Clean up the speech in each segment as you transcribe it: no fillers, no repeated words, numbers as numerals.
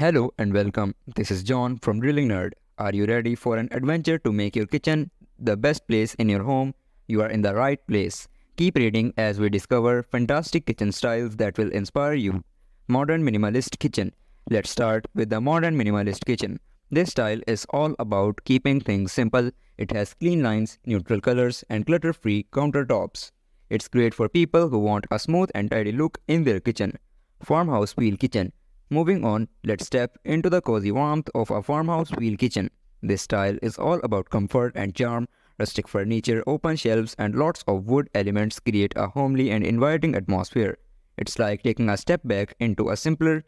Hello and welcome. This is John from Drilling Nerd. Are you ready for an adventure to make your kitchen the best place in your home? You are in the right place. Keep reading as we discover fantastic kitchen styles that will inspire you. Modern Minimalist Kitchen. Let's start with the Modern Minimalist Kitchen. This style is all about keeping things simple. It has clean lines, neutral colors, and clutter free countertops. It's great for people who want a smooth and tidy look in their kitchen. Farmhouse Wheel Kitchen. Moving on, let's step into the cozy warmth of a farmhouse wheel kitchen. This style is all about comfort and charm. Rustic furniture, open shelves, and lots of wood elements create a homely and inviting atmosphere. It's like taking a step back into a simpler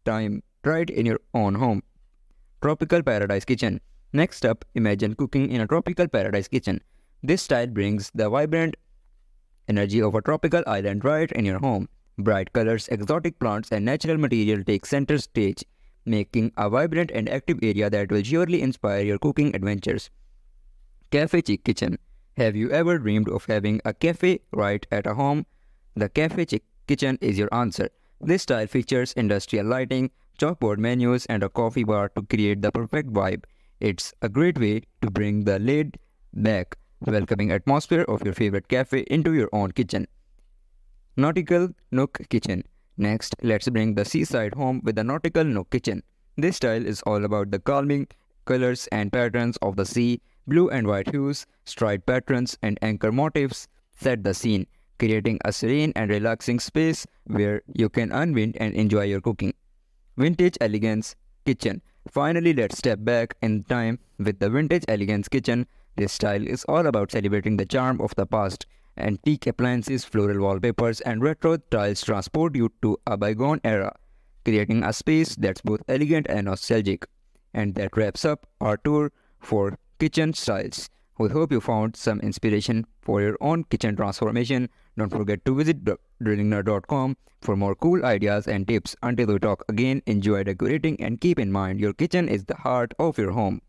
time right in your own home. Tropical Paradise Kitchen. Next up, imagine cooking in a tropical paradise kitchen. This style brings the vibrant energy of a tropical island right in your home. Bright colors, exotic plants, and natural material take center stage, making a vibrant and active area that will surely inspire your cooking adventures. Cafe Chic Kitchen. Have you ever dreamed of having a cafe right at a home? The Cafe Chic Kitchen is your answer. This style features industrial lighting, chalkboard menus, and a coffee bar to create the perfect vibe. It's a great way to bring the laid back, welcoming atmosphere of your favorite cafe into your own kitchen. Nautical Nook Kitchen. Next, let's bring the seaside home with the Nautical Nook Kitchen. This style is all about the calming colors and patterns of the sea. Blue and white hues, striped patterns, and anchor motifs set the scene, creating a serene and relaxing space where you can unwind and enjoy your cooking. Vintage Elegance Kitchen. Finally, let's step back in time with the Vintage Elegance Kitchen. This style is all about celebrating the charm of the past. Antique appliances, floral wallpapers, and retro tiles transport you to a bygone era, creating a space that's both elegant and nostalgic. And that wraps up our tour for kitchen styles. We hope you found some inspiration for your own kitchen transformation. Don't forget to visit drillingnerd.com for more cool ideas and tips. Until we talk again, enjoy decorating and keep in mind your kitchen is the heart of your home.